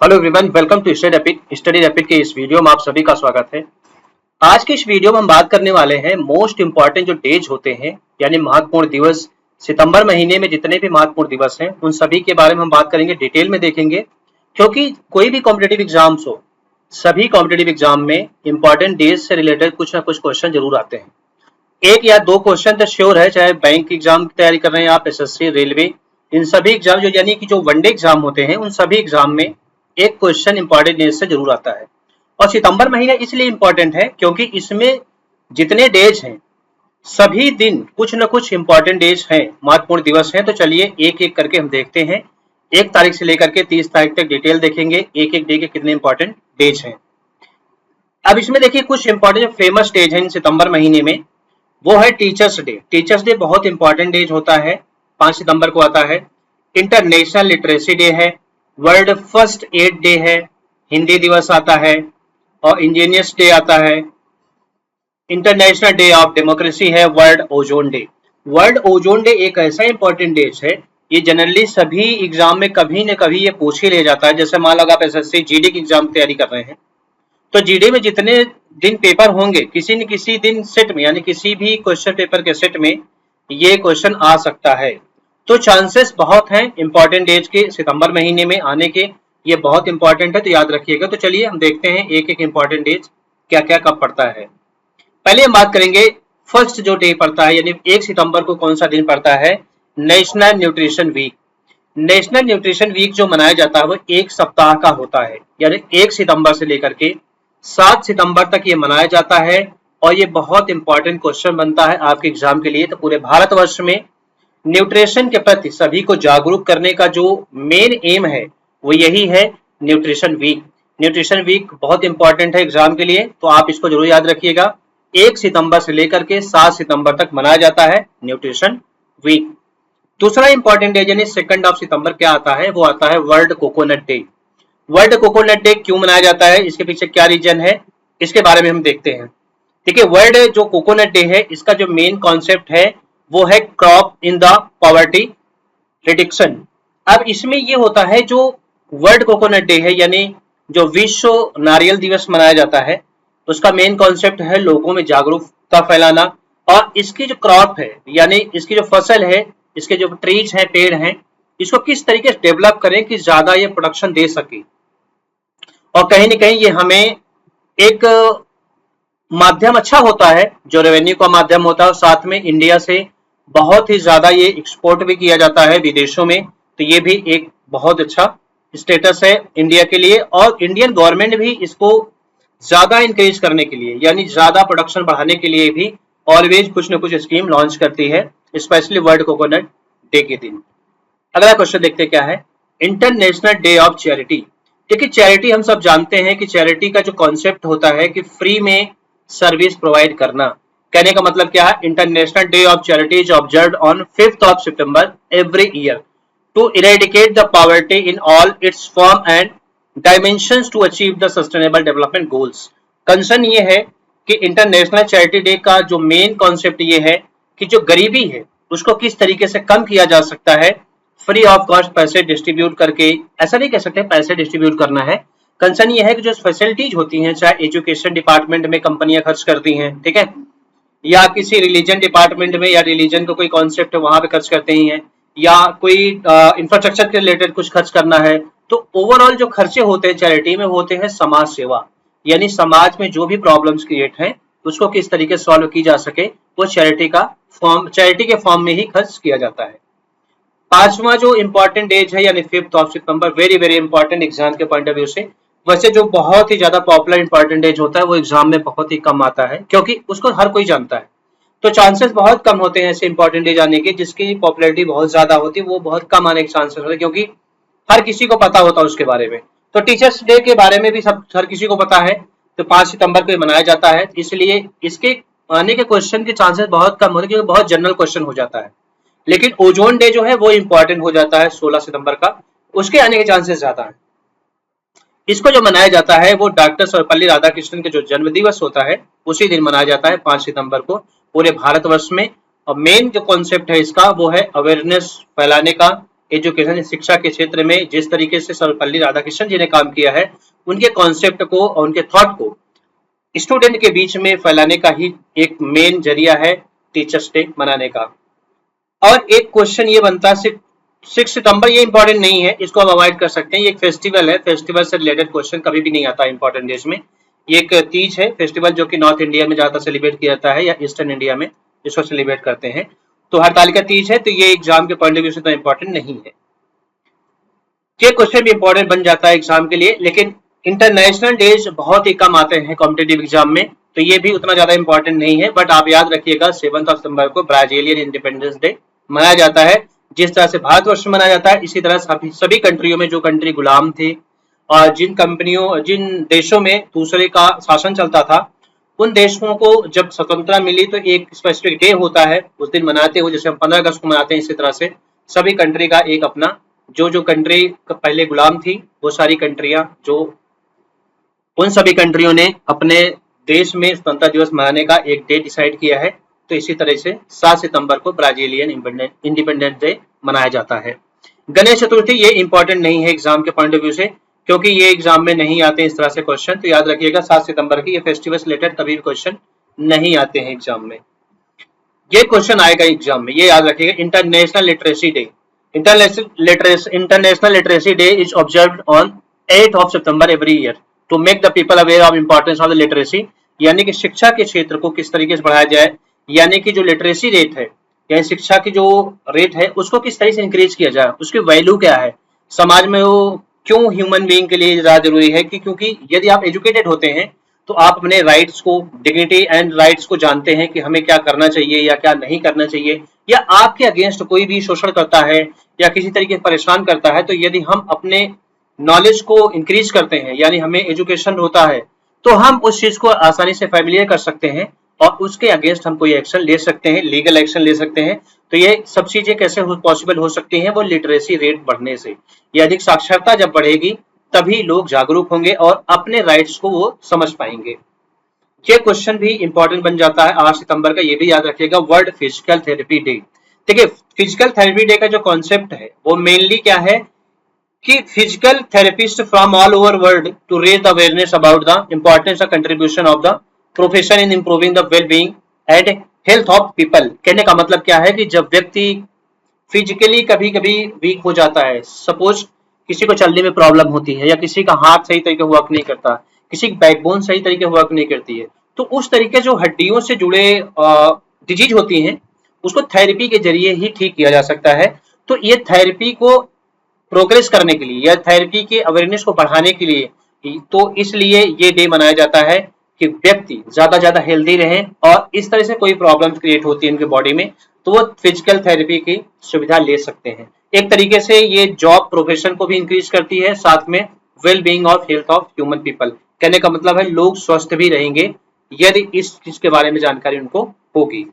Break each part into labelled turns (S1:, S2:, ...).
S1: Hello everyone, welcome to study rapid के इस video में आप सभी का स्वागत है। आज की इस वीडियो में हम बात करने वाले हैं मोस्ट इंपॉर्टेंट जो डेज होते हैं यानी महत्वपूर्ण दिवस। सितंबर महीने में जितने भी महत्वपूर्ण दिवस हैं उन सभी के बारे में हम बात करेंगे, डिटेल में देखेंगे, क्योंकि कोई भी कॉम्पिटेटिव एग्जाम्स हो, सभी कॉम्पिटेटिव एग्जाम में इंपॉर्टेंट डेज से रिलेटेड कुछ ना कुछ क्वेश्चन जरूर आते हैं। एक या दो क्वेश्चन तो श्योर है, चाहे बैंक एग्जाम की तैयारी कर रहे हैं आप, एसएससी, रेलवे, इन सभी एग्जाम जो यानी कि जो वनडे एग्जाम होते हैं उन सभी एग्जाम में एक क्वेश्चन इंपॉर्टेंट डेज से जरूर आता है। और सितंबर महीना इसलिए इंपॉर्टेंट है क्योंकि इसमें जितने डेज हैं सभी दिन कुछ न कुछ इंपॉर्टेंट डेज हैं, महत्वपूर्ण दिवस हैं। तो चलिए एक एक करके हम देखते हैं। 1 तारीख से लेकर के 30 तारीख तक डिटेल देखेंगे, एक एक डे के कितने इंपॉर्टेंट डेज हैं। अब इसमें देखिए कुछ इंपॉर्टेंट फेमस डेज हैं सितंबर महीने में, वो है टीचर्स डे। टीचर्स डे बहुत इंपॉर्टेंट डेज होता है, 5 सितंबर को आता है। इंटरनेशनल लिटरेसी डे है, वर्ल्ड फर्स्ट एड डे है, हिंदी दिवस आता है, और इंजीनियर्स डे आता है। इंटरनेशनल डे ऑफ डेमोक्रेसी है, world ozone day. World ozone day एक ऐसा इंपॉर्टेंट डे है, ये जनरली सभी एग्जाम में कभी न कभी ये पूछ ही ले जाता है। जैसे मान लो आप एसएससी जीडी की एग्जाम की तैयारी कर रहे हैं तो जीडी में जितने दिन पेपर होंगे किसी न किसी दिन सेट में यानी किसी भी क्वेश्चन पेपर के सेट में ये क्वेश्चन आ सकता है। तो चांसेस बहुत हैं इंपॉर्टेंट डेज के सितंबर महीने में आने के, ये बहुत इंपॉर्टेंट है, तो याद रखिएगा। तो चलिए हम देखते हैं एक एक इंपॉर्टेंट डेज क्या क्या कब पड़ता है। पहले हम बात करेंगे फर्स्ट जो डे पड़ता है यानी 1 सितंबर को कौन सा दिन पड़ता है, national nutrition week. National nutrition week जो मनाया जाता है वो 1 सप्ताह का होता है, यानी 1 सितंबर से लेकर के 7 सितंबर तक ये मनाया जाता है। और ये बहुत इंपॉर्टेंट क्वेश्चन बनता है आपके एग्जाम के लिए। तो पूरे भारतवर्ष में न्यूट्रिशन के प्रति सभी को जागरूक करने का जो मेन एम है वो यही है, न्यूट्रिशन वीक। न्यूट्रिशन वीक बहुत इंपॉर्टेंट है एग्जाम के लिए, तो आप इसको जरूर याद रखिएगा। 1 सितंबर से लेकर के 7 सितंबर तक मनाया जाता है न्यूट्रिशन वीक। दूसरा इंपॉर्टेंट डे यानी 2 सितंबर क्या आता है, वो आता है world coconut day. World coconut day क्यों मनाया जाता है, इसके पीछे क्या रीजन है, इसके बारे में हम देखते हैं। देखिए वर्ल्ड जो कोकोनट डे है इसका जो मेन कॉन्सेप्ट है वो है crop in the poverty reduction. अब इसमें ये होता है जो वर्ल्ड कोकोनट डे है यानी जो विश्व नारियल दिवस मनाया जाता है, उसका मेन कॉन्सेप्ट है लोगों में जागरूकता फैलाना। और इसकी जो क्रॉप है यानी इसकी जो फसल है, इसके जो ट्रीज हैं, पेड़ हैं, इसको किस तरीके से डेवलप करें कि ज्यादा ये प्रोडक्शन दे सके। और कहीं ना कहीं ये हमें एक माध्यम अच्छा होता है जो रेवेन्यू का माध्यम होता है, और साथ में इंडिया से बहुत ही ज्यादा ये एक्सपोर्ट भी किया जाता है विदेशों में। तो ये भी एक बहुत अच्छा स्टेटस है इंडिया के लिए। और इंडियन गवर्नमेंट भी इसको ज्यादा इंक्रीज करने के लिए यानी ज्यादा प्रोडक्शन बढ़ाने के लिए भी ऑलवेज कुछ न कुछ स्कीम लॉन्च करती है, स्पेशली वर्ल्ड कोकोनट डे के दिन। अगला क्वेश्चन देखते क्या है, इंटरनेशनल डे ऑफ चैरिटी। देखिए चैरिटी हम सब जानते हैं कि चैरिटी का जो कॉन्सेप्ट होता है कि फ्री में सर्विस प्रोवाइड करना। कहने का मतलब क्या है, international day of charity is observed on 5 सितंबर every year to eradicate the poverty in all its form and dimensions to achieve the sustainable development goals. Concern ये है कि इंटरनेशनल चैरिटी डे का जो मेन कॉन्सेप्ट ये है कि जो गरीबी है उसको किस तरीके से कम किया जा सकता है, फ्री ऑफ कॉस्ट पैसे डिस्ट्रीब्यूट करके। ऐसा नहीं कह सकते पैसे डिस्ट्रीब्यूट करना है, कंसर्न ये है कि जो फैसिलिटीज होती हैं, चाहे एजुकेशन डिपार्टमेंट में कंपनियां खर्च करती हैं, ठीक है, या किसी रिलीजन डिपार्टमेंट में या रिलीजन का कोई कॉन्सेप्ट है वहां पे खर्च करते ही हैं, या कोई इंफ्रास्ट्रक्चर के रिलेटेड कुछ खर्च करना है। तो ओवरऑल जो खर्चे होते हैं चैरिटी में होते हैं समाज सेवा, यानी समाज में जो भी प्रॉब्लम्स क्रिएट हैं उसको किस तरीके से सॉल्व की जा सके, वो चैरिटी के फॉर्म में ही खर्च किया जाता है। 5वां जो इंपॉर्टेंट डेज है यानी 5 सितंबर, वेरी वेरी इंपॉर्टेंट एग्जाम के पॉइंट ऑफ व्यू से। वैसे जो बहुत ही ज्यादा पॉपुलर इंपॉर्टेंट डेज होता है वो एग्जाम में बहुत ही कम आता है क्योंकि उसको हर कोई जानता है। तो चांसेस बहुत कम होते हैं ऐसे इंपॉर्टेंट डेज आने के जिसकी पॉपुलैरिटी बहुत ज्यादा होती है, वो बहुत कम आने के चांसेस होते हैं क्योंकि हर किसी को पता होता है उसके बारे में। तो टीचर्स डे के बारे में भी सब हर किसी को पता है, तो 5 सितंबर को मनाया जाता है, इसलिए इसके आने के क्वेश्चन के चांसेस बहुत कम होते हैं क्योंकि बहुत जनरल क्वेश्चन हो जाता है। लेकिन ओजोन डे जो है वो इंपॉर्टेंट हो जाता है 16 सितंबर का, उसके आने के चांसेस ज्यादा है। इसको जो मनाया जाता है वो डॉक्टर सर्वपल्ली राधाकृष्णन के जो जन्म दिवस होता है उसी दिन मनाया जाता है 5 सितंबर को पूरे भारतवर्ष में। और मेन जो कॉन्सेप्ट है इसका वो है अवेयरनेस फैलाने का, एजुकेशन शिक्षा के क्षेत्र में जिस तरीके से सर्वपल्ली राधाकृष्णन जी ने काम किया है, उनके कॉन्सेप्ट को और उनके थॉट को स्टूडेंट के बीच में फैलाने का ही एक मेन जरिया है टीचर्स डे मनाने का। और एक क्वेश्चन ये बनता है 6 सितंबर, ये इंपॉर्टेंट नहीं है, इसको हम अवॉइड कर सकते हैं। ये एक फेस्टिवल है, फेस्टिवल से रिलेटेड क्वेश्चन कभी भी नहीं आता इंपॉर्टेंट डेज में। ये एक तीज है फेस्टिवल जो कि नॉर्थ इंडिया में ज्यादा सेलिब्रेट किया जाता है या ईस्टर्न इंडिया में जिसको सेलिब्रेट करते हैं। तो हरतालिका तीज है, तो ये एग्जाम के पॉइंट ऑफ व्यू से तो इंपॉर्टेंट नहीं है। ये क्वेश्चन भी इंपॉर्टेंट बन जाता है एग्जाम के लिए, लेकिन इंटरनेशनल डेज बहुत ही कम आते हैं कॉम्पिटेटिव एग्जाम में, तो ये भी उतना ज्यादा इंपॉर्टेंट नहीं है। बट आप याद रखिएगा 7 सितंबर को ब्राजीलियन इंडिपेंडेंस डे मनाया जाता है। जिस तरह से भारतवर्ष में मनाया जाता है, इसी तरह सभी कंट्रियों में जो कंट्री गुलाम थे और जिन देशों में दूसरे का शासन चलता था, उन देशों को जब स्वतंत्रता मिली तो एक स्पेसिफिक डे होता है, उस दिन मनाते हुए, जैसे हम 15 अगस्त को मनाते हैं, इसी तरह से सभी कंट्री का एक अपना, जो कंट्री पहले गुलाम थी वो सारी कंट्रियां, जो उन सभी कंट्रियों ने अपने देश में स्वतंत्रता दिवस मनाने का एक डे डिसाइड किया है। तो इसी तरह से 7 सितंबर को ब्राजीलियन इंडिपेंडेंस डे मनाया जाता है। गणेश चतुर्थी ये इंपॉर्टेंट नहीं है एग्जाम के पॉइंट ऑफ व्यू से, क्योंकि ये एग्जाम में नहीं आते इस तरह से क्वेश्चन। तो याद रखिएगा 7 सितंबर की ये फेस्टिवल से रिलेटेड कभी भी क्वेश्चन नहीं आते हैं एग्जाम में। ये क्वेश्चन आएगा एग्जाम में, ये याद रखिएगा। International literacy day, international literacy day is observed on 8 सितंबर every year to make the people aware of importance of the literacy, यानी कि शिक्षा के क्षेत्र को किस तरीके से बढ़ाया जाए, यानी कि जो लिटरेसी रेट है, यानी शिक्षा की जो रेट है उसको किस तरह से इंक्रीज किया जाए, उसकी वैल्यू क्या है समाज में, वो क्यों ह्यूमन बीइंग के लिए ज्यादा जरूरी है। कि क्योंकि यदि आप एजुकेटेड होते हैं तो आप अपने राइट्स को, डिग्निटी एंड राइट्स को जानते हैं कि हमें क्या करना चाहिए या क्या नहीं करना चाहिए, या आपके अगेंस्ट कोई भी शोषण करता है या किसी तरीके से परेशान करता है, तो यदि हम अपने नॉलेज को इंक्रीज करते हैं, यानी हमें एजुकेशन होता है, तो हम उस चीज को आसानी से फैमिलियर कर सकते हैं और उसके अगेंस्ट हम कोई एक्शन ले सकते हैं, लीगल एक्शन ले सकते हैं। तो ये सब चीजें कैसे पॉसिबल हो सकती हैं, वो लिटरेसी रेट बढ़ने से। ये अधिक साक्षरता जब बढ़ेगी तभी लोग जागरूक होंगे और अपने राइट्स को वो समझ पाएंगे। ये क्वेश्चन भी इंपॉर्टेंट बन जाता है 8 सितंबर का, ये भी याद रखिएगा। वर्ल्ड फिजिकल थेरेपी डे, देखिए फिजिकल थेरेपी डे का जो कॉन्सेप्ट है वो मेनली क्या है कि physical therapist from all over world to raise the awareness about the importance of contribution of the profession in improving the well being and health of people. कहने का मतलब क्या है कि जब व्यक्ति फिजिकली कभी कभी वीक हो जाता है, सपोज किसी को चलने में प्रॉब्लम होती है, या किसी का हाथ सही तरीके वर्क नहीं करता, किसी की बैकबोन सही तरीके वर्क नहीं करती है, तो उस तरीके जो हड्डियों से जुड़े डिजीज होती हैं उसको थेरेपी के जरिए ही ठीक किया जा सकता है। तो ये थेरेपी को प्रोग्रेस करने के लिए या थेरेपी के अवेयरनेस को बढ़ाने के लिए, तो इसलिए ये डे मनाया जाता है कि व्यक्ति ज्यादा हेल्दी रहे, और इस तरह से कोई प्रॉब्लम क्रिएट होती है उनके बॉडी में तो वो फिजिकल थेरेपी की सुविधा ले सकते हैं। एक तरीके से ये जॉब प्रोफेशन को भी इंक्रीज करती है, साथ में well being of health of human people. कहने का मतलब है लोग स्वस्थ भी रहेंगे यदि इस चीज के बारे में जानकारी उनको होगी।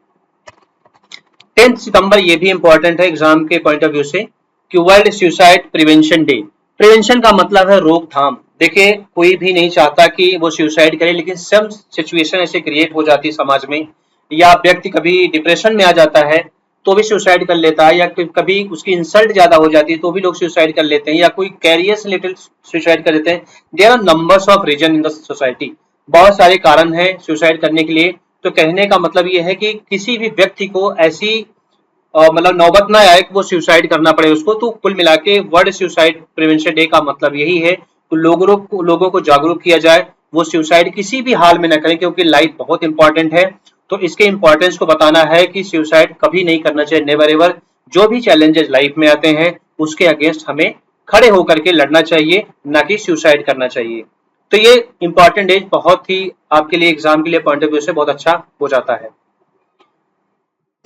S1: 10 सितंबर ये भी इंपॉर्टेंट है एग्जाम के पॉइंट ऑफ व्यू से कि world suicide prevention day. Prevention का मतलब है रोकथाम। देखिए कोई भी नहीं चाहता कि वो सुसाइड करे, लेकिन सब सिचुएशन ऐसे क्रिएट हो जाती है समाज में, या व्यक्ति कभी डिप्रेशन में आ जाता है तो भी सुसाइड कर लेता है, या कभी उसकी इंसल्ट ज्यादा हो जाती है तो भी लोग सुसाइड कर लेते हैं, या कोई कैरियर से रिलेटेड सुसाइड कर लेते हैं। There are numbers of reason in the society, बहुत सारे कारण हैं सुसाइड करने के लिए। तो कहने का मतलब ये है कि किसी भी व्यक्ति को ऐसी मतलब नौबत ना आए कि वो सुसाइड करना पड़े उसको। तो कुल मिला के वर्ल्ड सुसाइड प्रिवेंशन डे का मतलब यही है कि लोगों को जागरूक किया जाए, वो सुसाइड किसी भी हाल में न करें, क्योंकि लाइफ बहुत इंपॉर्टेंट है। तो इसके इंपॉर्टेंस को बताना है कि सुसाइड कभी नहीं करना चाहिए, नेवर एवर। जो भी चैलेंजेस लाइफ में आते हैं उसके अगेंस्ट हमें खड़े होकर के लड़ना चाहिए, ना कि सुसाइड करना चाहिए। तो ये इंपॉर्टेंट डेज बहुत ही आपके लिए एग्जाम के लिए पॉइंट ऑफ व्यू से बहुत अच्छा हो जाता है।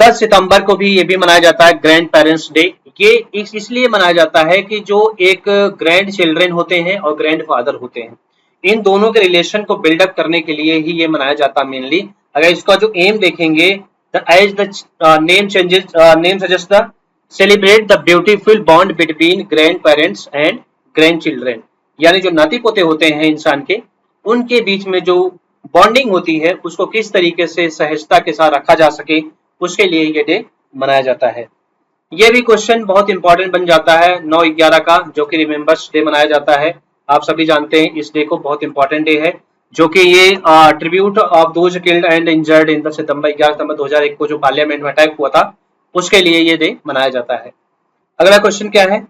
S1: 10 सितंबर को भी ये भी मनाया जाता है ग्रैंड पेरेंट्स डे। ये इसलिए मनाया जाता है कि जो एक ग्रैंड चिल्ड्रन होते हैं और ग्रैंड फादर होते हैं, इन दोनों के रिलेशन को बिल्डअप करने के लिए ही ये मनाया जाता है मेनली। अगर इसका जो एम देखेंगे, name suggest the celebrate the beautiful bond between grand parents and grand children, यानी जो नाती पोते होते हैं इंसान के, उनके बीच में जो बॉन्डिंग होती है उसको किस तरीके से सहजता के साथ रखा जा सके, उसके लिए ये डे मनाया जाता है। ये भी क्वेश्चन बहुत इंपॉर्टेंट बन जाता है 9/11 का, जो कि रिमेम्बर्स डे मनाया जाता है। आप सभी जानते हैं इस डे को, बहुत इंपॉर्टेंट डे है, जो कि ये tribute of those killed and injured in the September 11 सितंबर 2001 को जो पार्लियामेंट में अटैक हुआ था, उसके लिए ये डे मनाया जाता है। अगला क्वेश्चन क्या है,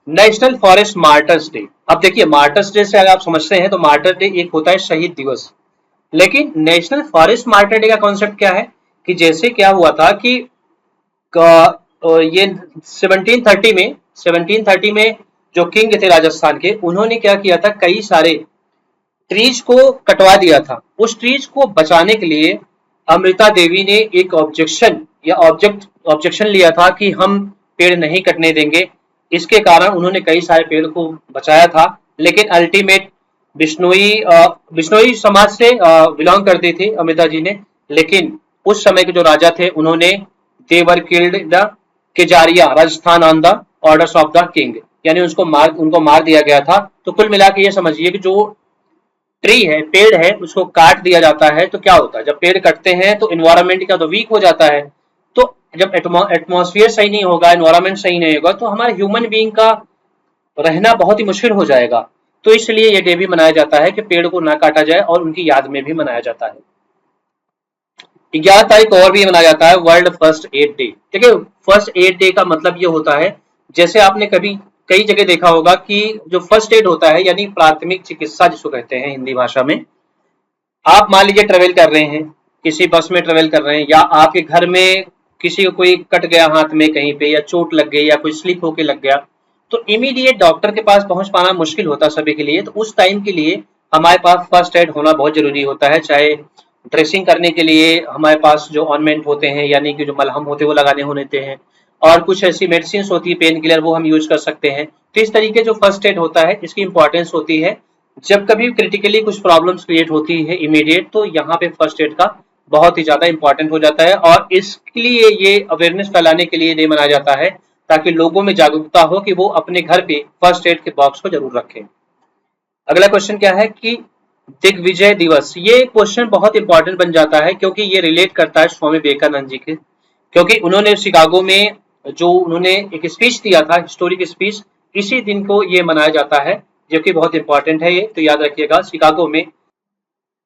S1: नेशनल फॉरेस्ट मार्टर्स डे। अब देखिए, मार्टर्स डे से अगर आप समझते हैं तो मार्टर डे एक होता है शहीद दिवस, लेकिन नेशनल फॉरेस्ट मार्टर डे का कॉन्सेप्ट क्या है कि जैसे क्या हुआ था कि ये 1730 में जो किंग थे राजस्थान के, उन्होंने क्या किया था, कई सारे ट्रीज को कटवा दिया था। उस ट्रीज को बचाने के लिए अमृता देवी ने एक ऑब्जेक्शन लिया था कि हम पेड़ नहीं कटने देंगे। इसके कारण उन्होंने कई सारे पेड़ को बचाया था, लेकिन अल्टीमेट बिश्नोई समाज से बिलोंग करती थी अमृता जी ने, लेकिन उस समय के जो राजा थे उन्होंने they were killed the Kesariya Rajasthan on the orders of the king, यानी उनको मार दिया गया था। तो कुल मिला के ये समझिए कि जो ट्री है, पेड़ है, उसको काट दिया जाता है तो क्या होता है, जब पेड़ कटते हैं तो इन्वायरमेंट क्या तो वीक हो जाता है। तो जब एटमॉस्फेयर सही नहीं होगा, इन्वायरमेंट सही नहीं होगा, तो हमारे ह्यूमन बीइंग का रहना बहुत ही मुश्किल हो जाएगा। तो इसलिए ये डे भी मनाया जाता है कि पेड़ को ना काटा जाए, और उनकी याद में भी मनाया जाता है। 11 तारीख को और भी मनाया जाता है वर्ल्ड फर्स्ट एड डे। ठीक है, फर्स्ट एड डे का मतलब ये होता है, जैसे आपने कभी कई जगह देखा होगा कि जो फर्स्ट एड होता है, यानी प्राथमिक चिकित्सा जिसको कहते हैं हिंदी भाषा में, आप मान लीजिए ट्रेवल कर रहे हैं, किसी बस में ट्रेवल कर रहे हैं, या आपके घर में किसी को कोई कट गया हाथ में कहीं पे, या चोट लग गई, या कोई स्लिप होके लग गया, तो इमीडिएट डॉक्टर के पास पहुंच पाना मुश्किल होता है सभी के लिए। तो उस टाइम के लिए हमारे पास फर्स्ट एड होना बहुत जरूरी होता है। चाहे ड्रेसिंग करने के लिए हमारे पास जो ऑइंटमेंट होते हैं, यानी कि जो मलहम होते हैं वो लगाने होते हैं, और कुछ ऐसी मेडिसिन होती है पेन किलर, वो हम यूज कर सकते हैं। तो इस तरीके जो फर्स्ट एड होता है, इसकी इंपॉर्टेंस होती है जब कभी क्रिटिकली कुछ प्रॉब्लम्स क्रिएट होती है इमीडिएट, तो यहाँ पे फर्स्ट एड का बहुत ही ज्यादा इंपॉर्टेंट हो जाता है। और इसके लिए ये अवेयरनेस फैलाने के लिए डे मनाया जाता है, ताकि लोगों में जागरूकता हो कि वो अपने घर पे फर्स्ट एड के बॉक्स को जरूर रखें। अगला क्वेश्चन क्या है कि दिग्विजय दिवस। ये क्वेश्चन बहुत इंपॉर्टेंट बन जाता है, क्योंकि ये रिलेट करता है स्वामी विवेकानंद जी के, क्योंकि उन्होंने शिकागो में जो उन्होंने एक स्पीच दिया था, हिस्टोरिक स्पीच, इसी दिन को ये मनाया जाता है, जो कि बहुत इंपॉर्टेंट है। ये तो याद रखिएगा, शिकागो में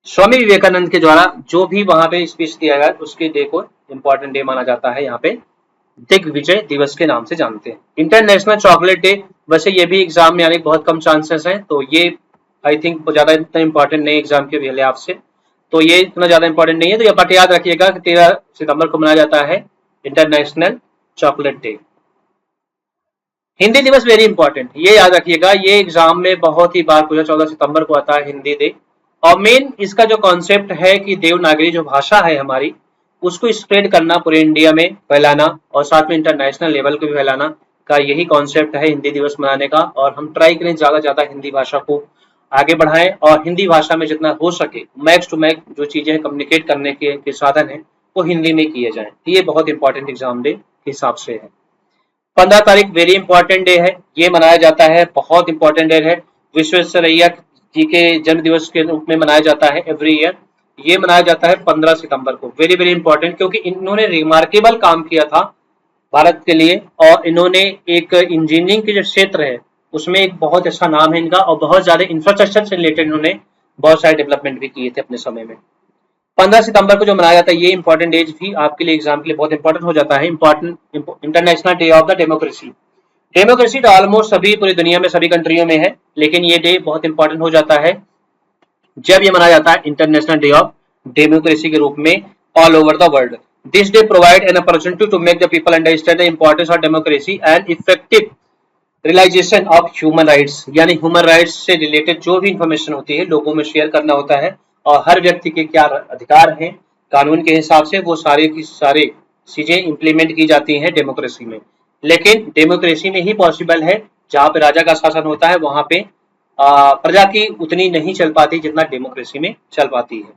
S1: स्वामी विवेकानंद के द्वारा जो भी वहां पे स्पीच दिया गया, उसके डे को इंपॉर्टेंट डे माना जाता है। यहाँ पे दिग्विजय दिवस के नाम से जानते हैं। इंटरनेशनल चॉकलेट डे, वैसे ये भी एग्जाम में आने के बहुत कम चांसेस हैं, तो ये आई थिंक ज्यादा इतना इंपॉर्टेंट नहीं एग्जाम के लिहाज से, तो ये इतना ज्यादा इंपॉर्टेंट नहीं है। तो ये बट याद रखिएगा कि 13 सितंबर को मनाया जाता है इंटरनेशनल चॉकलेट डे। हिंदी दिवस वेरी इंपॉर्टेंट, ये याद रखिएगा, ये एग्जाम में बहुत ही बार पूछा, 14 सितंबर को आता है हिंदी डे। और मेन इसका जो कॉन्सेप्ट है कि देवनागरी जो भाषा है हमारी, उसको स्प्रेड करना, पूरे इंडिया में फैलाना, और साथ में इंटरनेशनल लेवल को भी फैलाना का यही कॉन्सेप्ट है हिंदी दिवस मनाने का। और हम ट्राई करें ज्यादा ज्यादा हिंदी भाषा को आगे बढ़ाएं, और हिंदी भाषा में जितना हो सके मैक्स टू मैक्स जो चीजें कम्युनिकेट करने के साधन है वो हिंदी में किए जाएं। ये बहुत इंपॉर्टेंट एग्जाम डे के हिसाब से है। 15 तारीख वेरी इंपॉर्टेंट डे है, ये मनाया जाता है, बहुत इंपॉर्टेंट डे है। विश्वेश्वरैया जी के जन्म दिवस के रूप में मनाया जाता है एवरी ईयर। ये मनाया जाता है 15 सितंबर को, वेरी वेरी इंपॉर्टेंट, क्योंकि इन्होंने रिमार्केबल काम किया था भारत के लिए, और इन्होंने एक इंजीनियरिंग के जो क्षेत्र है उसमें एक बहुत अच्छा नाम है इनका, और बहुत ज्यादा इंफ्रास्ट्रक्चर से रिलेटेड इन्होंने बहुत सारे डेवलपमेंट भी किए थे अपने समय में। 15 सितंबर को जो मनाया जाता है, ये इंपॉर्टेंट डेज भी आपके लिए एग्जाम के लिए बहुत इंपॉर्टेंट हो जाता है। International day of the democracy. Democracy तो ऑलमोस्ट सभी पूरी दुनिया में सभी कंट्रियों में है, लेकिन ये डे बहुत इंपॉर्टेंट हो जाता है जब ये मनाया जाता है इंटरनेशनल डे ऑफ डेमोक्रेसी के रूप में all over the world. This day provide an opportunity to make the people understand the importance of democracy and effective realization of human rights, यानी ह्यूमन राइट्स से रिलेटेड जो भी information होती है लोगों में शेयर करना होता है, और हर व्यक्ति के क्या अधिकार हैं कानून के हिसाब से, वो सारे की सारे चीजें इंप्लीमेंट की जाती हैं डेमोक्रेसी में। लेकिन डेमोक्रेसी में ही पॉसिबल है, जहां पे राजा का शासन होता है वहां पे प्रजा की उतनी नहीं चल पाती जितना डेमोक्रेसी में चल पाती है।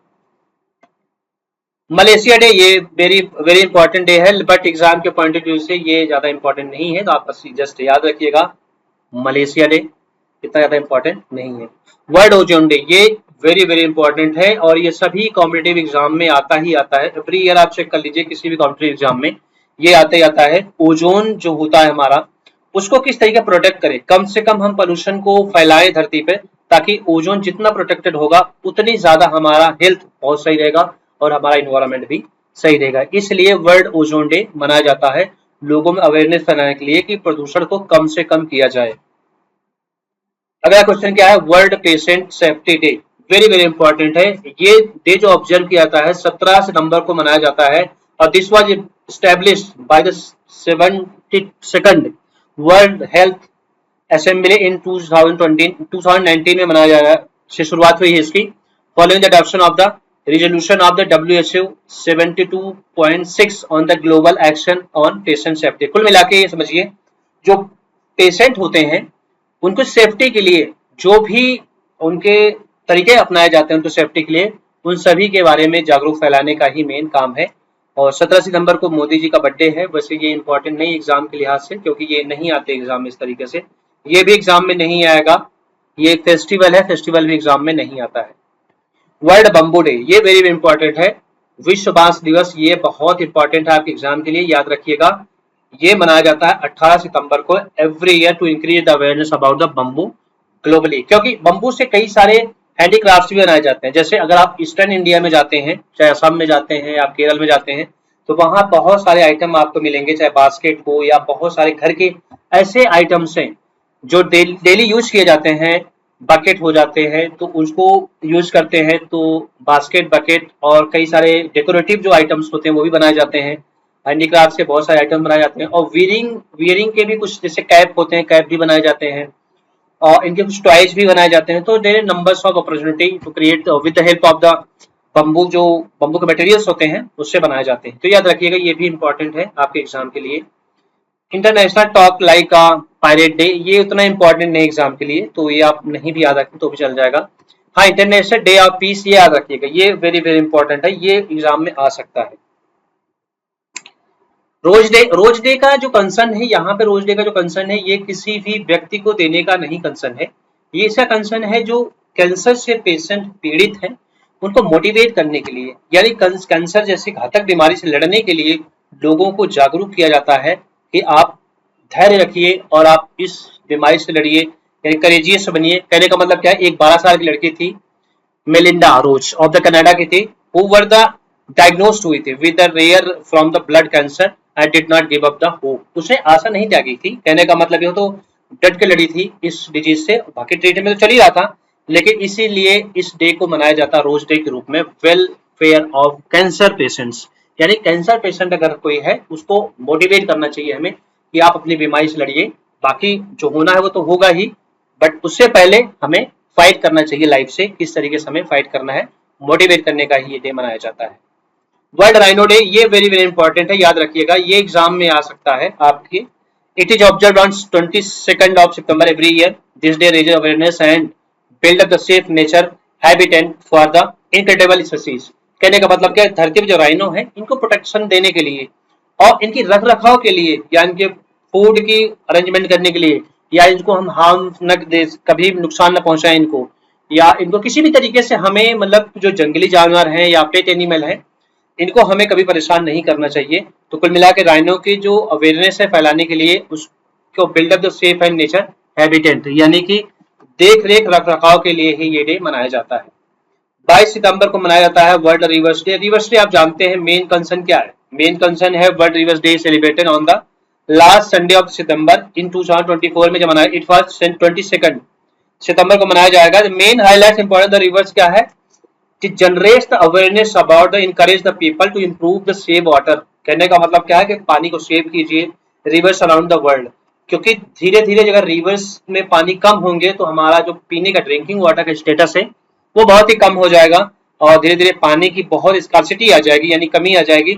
S1: मलेशिया डे, ये वेरी वेरी इंपॉर्टेंट डे है, बट एग्जाम के पॉइंट ऑफ व्यू से ये ज्यादा इंपॉर्टेंट नहीं है, तो आप बस जस्ट याद रखिएगा मलेशिया डे इतना ज्यादा इंपॉर्टेंट नहीं है। वर्ल्ड ओजोन डे, ये वेरी वेरी इंपॉर्टेंट है, और ये सभी कॉम्पिटिटिव एग्जाम में आता ही आता है। एवरी ईयर आप चेक कर लीजिए किसी भी कॉम्पिटिटिव एग्जाम में ये आते आता है ओजोन जो होता है हमारा, उसको किस तरीके प्रोटेक्ट करें, कम से कम हम पोल्यूशन को फैलाएं धरती पे, ताकि ओजोन जितना प्रोटेक्टेड होगा उतनी ज्यादा हमारा हेल्थ बहुत सही रहेगा और हमारा इन्वायरमेंट भी सही रहेगा। इसलिए वर्ल्ड ओजोन डे मनाया जाता है लोगों में अवेयरनेस फैलाने के लिए कि प्रदूषण को कम से कम किया जाए। अगला क्वेश्चन क्या है, world patient safety day, very very important है। ये डे जो ऑब्जर्व किया जाता है 17 सितंबर को मनाया जाता है और this was established by the 72nd world health assembly in 2019 में मनाया जा रहा है, से शुरुआत हुई है इसकी, following the adoption of the resolution of the WHO 72.6 on the global action on patient safety. कुल मिला के ये समझिए, जो पेशेंट होते हैं उनको सेफ्टी के लिए जो भी उनके तरीके अपनाए जाते हैं उनको सेफ्टी के लिए, उन सभी के बारे में जागरूक फैलाने का ही मेन काम है। और 17 सितंबर को मोदी जी का बर्थडे है। वैसे ये इंपॉर्टेंट नहीं एग्जाम के लिहाज से, क्योंकि ये नहीं आते एग्जाम इस तरीके से, ये भी एग्जाम में नहीं आएगा, ये एक फेस्टिवल है, फेस्टिवल भी एग्जाम में नहीं आता है। वर्ल्ड बम्बू डे, ये वेरी इंपॉर्टेंट है, विश्व बांस दिवस, ये बहुत इंपॉर्टेंट है आपके एग्जाम के लिए, याद रखिएगा। ये मनाया जाता है 18 सितंबर को every year to increase the awareness about the bamboo globally, क्योंकि बम्बू से कई सारे हैंडीक्राफ्ट भी बनाए जाते हैं। जैसे अगर आप ईस्टर्न इंडिया में जाते हैं, चाहे असम में जाते हैं या केरल में जाते हैं, तो वहां बहुत सारे आइटम आपको मिलेंगे, चाहे बास्केट हो या बहुत सारे घर के ऐसे आइटम्स हैं जो डेली यूज किए जाते हैं, बकेट हो जाते हैं तो उसको यूज करते हैं, तो बास्केट बकेट और कई सारे डेकोरेटिव जो आइटम्स होते हैं वो भी बनाए जाते हैं। हैंडीक्राफ्ट से बहुत सारे आइटम बनाए जाते हैं और वियरिंग के भी कुछ, जैसे कैप होते हैं, कैप भी बनाए जाते हैं और इनके कुछ टॉयज भी बनाए जाते हैं। तो there are numbers of opportunity to create with the help of the bamboo, जो बम्बू के मटेरियल्स होते हैं उससे बनाए जाते हैं। तो याद रखिएगा, ये भी इंपॉर्टेंट है आपके एग्जाम के लिए। International talk like pirate day, ये उतना इंपॉर्टेंट नहीं एग्जाम के लिए, तो ये आप नहीं भी याद रखें तो भी चल जाएगा। हाँ, इंटरनेशनल डे ऑफ पीस, ये याद रखिएगा, ये वेरी वेरी इंपॉर्टेंट है, ये एग्जाम में आ सकता है। रोज डे का जो कंसर्न है यहाँ पे, रोज डे का जो कंसर्न है ये किसी भी व्यक्ति को देने का नहीं कंसर्न है, ये इसका कंसर्न है जो कैंसर से पेशेंट पीड़ित है उनको मोटिवेट करने के लिए, यानी कैंसर जैसी घातक बीमारी से लड़ने के लिए लोगों को जागरूक किया जाता है कि आप धैर्य रखिए और आप इस बीमारी से लड़िए, यानी करेजियस बनिए। कहने का मतलब क्या है, एक 12 साल की लड़की थी, Melinda Rose of the Canada की थी, हु वर द डायग्नोस्ड हुई थी with the rare from the blood cancer and did not give up the hope. उसने आशा नहीं त्यागी थी, कहने का मतलब ये तो डट के लड़ी थी इस डिजीज से, बाकी ट्रीटमेंट तो चल ही रहा था, लेकिन इसीलिए इस डे को मनाया जाता है रोज डे के रूप में, वेलफेयर ऑफ कैंसर पेशेंट्स, यानी कैंसर पेशेंट अगर कोई है उसको मोटिवेट करना चाहिए हमें कि आप अपनी बीमारी से लड़िए, बाकी जो होना है वो तो होगा ही, बट उससे पहले हमें फाइट करना चाहिए लाइफ से, किस तरीके से हमें फाइट करना है, मोटिवेट करने का ही ये डे मनाया जाता है। वर्ल्ड राइनो डे, ये वेरी वेरी इंपॉर्टेंट है, याद रखिएगा, ये एग्जाम में आ सकता है आपके। It is observed on 22nd of September every year. This day raises awareness and build up the safe nature habitat for the incredible species. कहने का मतलब क्या है, धरती पे जो राइनो है इनको प्रोटेक्शन देने के लिए और इनकी रख रखाव के लिए, या इनके फूड की अरेंजमेंट करने के लिए, या इनको हम हार्म न दे, कभी नुकसान न पहुंचाएं इनको, या इनको किसी भी तरीके से हमें, मतलब जो जंगली जानवर हैं या पेट एनिमल हैं, इनको हमें कभी परेशान नहीं करना चाहिए। तो कुल मिला के राइनो की जो अवेयरनेस है फैलाने के लिए, उसको build up the safe and nature habitat, यानी कि देख रेख रख रखाव के लिए ही ये डे मनाया जाता है। 22 सितंबर को मनाया जाता है world rivers day. Rivers day आप जानते हैं मेन कंसर्न क्या है, मेन कंसर्न है world rivers day celebrated on the last Sunday of September in 2024 में जब मनाया, इट वाज 22 सितंबर को मनाया जाएगा। Main highlight important the rivers क्या है, कि generates the awareness about the encourage the people to improve the save water. कहने का मतलब क्या है कि पानी को सेव कीजिए, रिवर्स अराउंड द वर्ल्ड, क्योंकि धीरे धीरे अगर रिवर्स में पानी कम होंगे तो हमारा जो पीने का ड्रिंकिंग वाटर का स्टेटस है वो बहुत ही कम हो जाएगा और धीरे धीरे पानी की बहुत स्कार्सिटी आ जाएगी, यानी कमी आ जाएगी।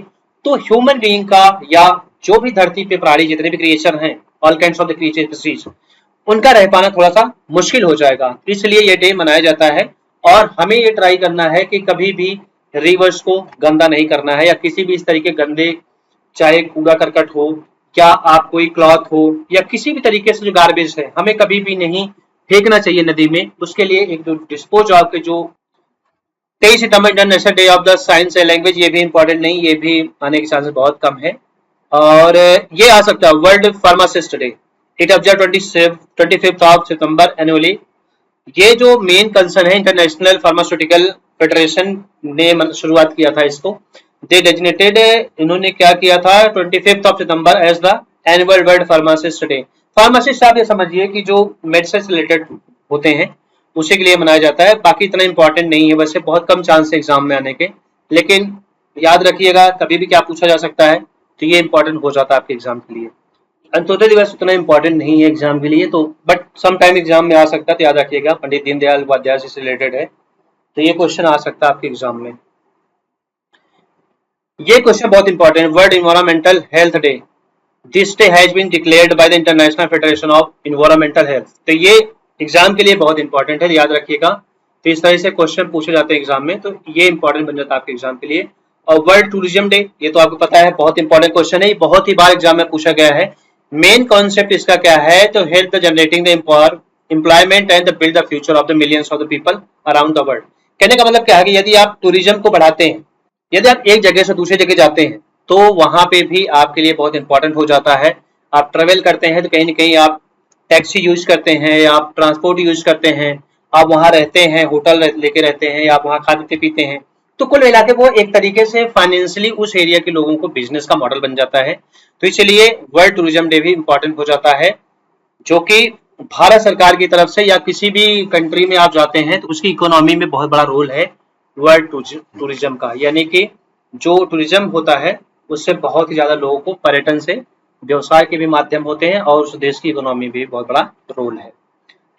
S1: तो ह्यूमन बीइंग का या जो भी धरती पे प्राणी जितने भी क्रिएचर हैं, all kinds of the creatures, उनका रह पाना थोड़ा सा मुश्किल हो जाएगा, इसलिए ये डे मनाया जाता है। और हमें ये ट्राई करना है कि कभी भी रिवर्स को गंदा नहीं करना है, या किसी भी इस तरीके गंदे, चाहे कूड़ा करकट हो या आप कोई क्लॉथ हो या किसी भी तरीके से जो गार्बेज है, हमें कभी भी नहीं फेंकना चाहिए नदी में। उसके लिए एक जो डिस्पोज ऑफ के जो 23 सितंबर international day of the science and language, ये भी इंपॉर्टेंट नहीं, ये भी आने के चांसेस बहुत कम है। और ये आ सकता है world pharmacist day, it observe 25 of September annually. ये जो मेन कंसर्न है, इंटरनेशनल फार्मास्यूटिकल फेडरेशन ने शुरुआत किया था इसको। दे डेजिग्नेटेड, इन्होंने क्या किया था 25 ऑफ सितंबर as the annual world pharmacist day. Pharmacist आप ये समझिए कि जो मेडिसिन से रिलेटेड होते हैं उसी के लिए मनाया जाता है, बाकी इतना इंपॉर्टेंट नहीं है, वैसे बहुत कम चांस है एग्जाम में आने के, लेकिन याद रखिएगा कभी भी क्या पूछा जा सकता है, तो ये इंपॉर्टेंट हो जाता है आपके एग्जाम के लिए। अंत्योदय दिवस उतना इंपॉर्टेंट नहीं है एग्जाम के लिए, तो बट सम टाइम एग्जाम में आ सकता है, तो याद रखिएगा पंडित दीनदयाल उपाध्याय से रिलेटेड है, तो ये क्वेश्चन आ सकता है आपके एग्जाम में। ये क्वेश्चन बहुत इंपॉर्टेंट है, world environmental health day, this day has been declared by the international federation of environmental health. तो ये एग्जाम के लिए बहुत इंपॉर्टेंट है, याद रखिएगा। तो इस तरह से क्वेश्चन पूछे जाते हैं एग्जाम में, तो ये इंपॉर्टेंट बन जाता है आपके एग्जाम के लिए। और वर्ल्ड टूरिज्म डे, ये तो आपको पता है बहुत इंपॉर्टेंट क्वेश्चन है, बहुत ही बार एग्जाम में पूछा गया है। मेन कॉन्सेप्ट इसका क्या है, तो help the generating the employment and the build the future of the millions of the people around the world. कहने का मतलब क्या है कि यदि आप टूरिज्म को बढ़ाते हैं, यदि आप एक जगह से दूसरी जगह जाते हैं, तो वहां पे भी आपके लिए बहुत इंपॉर्टेंट हो जाता है। आप ट्रेवल करते हैं तो कहीं ना कहीं आप टैक्सी यूज करते हैं या आप ट्रांसपोर्ट यूज करते हैं, आप वहां रहते हैं, होटल लेके रहते हैं, या आप वहां खाते पीते हैं, तो कुल मिला के वो एक तरीके से फाइनेंशियली उस एरिया के लोगों को बिजनेस का मॉडल बन जाता है। तो इसलिए वर्ल्ड टूरिज्म डे भी इंपॉर्टेंट हो जाता है, जो कि भारत सरकार की तरफ से या किसी भी कंट्री में आप जाते हैं तो उसकी इकोनॉमी में बहुत बड़ा रोल है वर्ल्ड टूरिज्म का। यानी कि जो टूरिज्म होता है उससे बहुत ही ज्यादा लोगों को पर्यटन से व्यवसाय के भी माध्यम होते हैं और उस देश की इकोनॉमी भी बहुत बड़ा रोल है।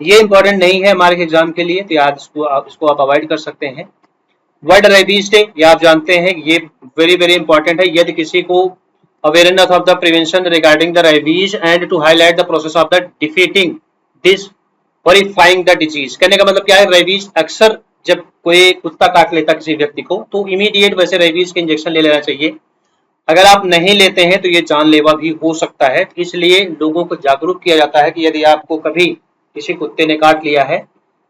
S1: ये इंपॉर्टेंट नहीं है हमारे एग्जाम के लिए, तो याद इसको आप अवॉइड कर सकते हैं। वर्ल्ड रेबीज डे, ये आप जानते हैं, ये वेरी वेरी इंपॉर्टेंट है। यदि किसी को awareness of the prevention regarding the rabies and to highlight the process of the defeating this horrifying the disease. कहने का मतलब क्या है, रेबीज अक्सर जब कोई कुत्ता काट लेता किसी व्यक्ति को तो इमीडिएट वैसे रेबीज के इंजेक्शन ले लेना चाहिए। अगर आप नहीं लेते हैं तो ये जानलेवा भी हो सकता है, इसलिए लोगों को जागरूक किया जाता है कि यदि आपको कभी किसी कुत्ते ने काट लिया है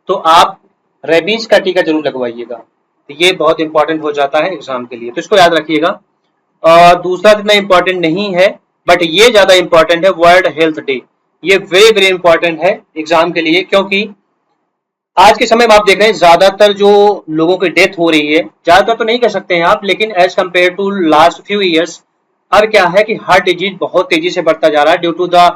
S1: तो आप रेबीज का टीका जरूर लगवाइएगा। तो ये बहुत इंपॉर्टेंट हो जाता है एग्जाम के लिए, तो इसको याद रखिएगा। और दूसरा इतना इंपॉर्टेंट नहीं है, बट ये ज्यादा इंपॉर्टेंट है, वर्ल्ड हेल्थ डे। ये वेरी वेरी इंपॉर्टेंट है एग्जाम के लिए, क्योंकि आज के समय में आप देख रहे हैं ज्यादातर जो लोगों की डेथ हो रही है, ज्यादातर तो नहीं कह सकते हैं आप, लेकिन as compare to last few years अब क्या है कि हार्ट डिजीज बहुत तेजी से बढ़ता जा रहा है due to the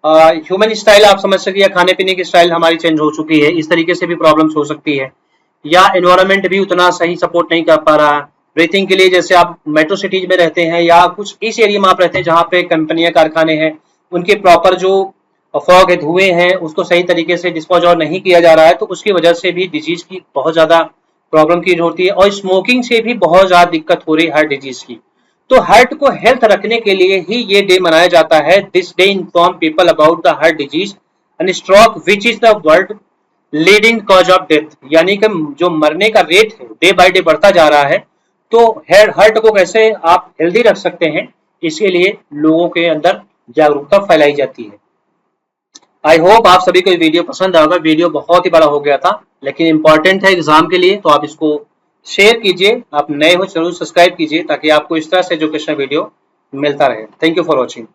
S1: human style. आप समझ सकते हैं खाने पीने की स्टाइल हमारी चेंज हो चुकी है, इस तरीके से भी प्रॉब्लम्स हो सकती है, या एनवायरनमेंट भी उतना सही सपोर्ट नहीं कर पा रहा ब्रीथिंग के लिए। जैसे आप मेट्रो सिटीज में रहते हैं या कुछ इस एरिया में आप रहते हैं जहाँ पे कंपनियां कारखाने हैं, उनके प्रॉपर जो फॉग है, धुएं हैं, उसको सही तरीके से डिस्पोज और नहीं किया जा रहा है, तो उसकी वजह से भी डिजीज की बहुत ज्यादा प्रॉब्लम की होती है। और स्मोकिंग से भी बहुत ज्यादा दिक्कत हो रही है हार्ट डिजीज की। तो हार्ट को हेल्थ रखने के लिए ही ये डे मनाया जाता है। This day inform people about the heart disease and stroke which is the world leading cause of death. यानी कि जो मरने का रेट है डे बाय डे बढ़ता जा रहा है, तो हार्ट को कैसे आप हेल्दी रख सकते हैं, इसके लिए लोगों के अंदर जागरूकता फैलाई जाती है। आई होप आप सभी को ये वीडियो पसंद आएगा। वीडियो बहुत ही बड़ा हो गया था, लेकिन इंपॉर्टेंट है एग्जाम के लिए, तो आप इसको शेयर कीजिए। आप नए हो जरूर सब्सक्राइब कीजिए ताकि आपको इस तरह से एजुकेशनल वीडियो मिलता रहे। Thank you for watching.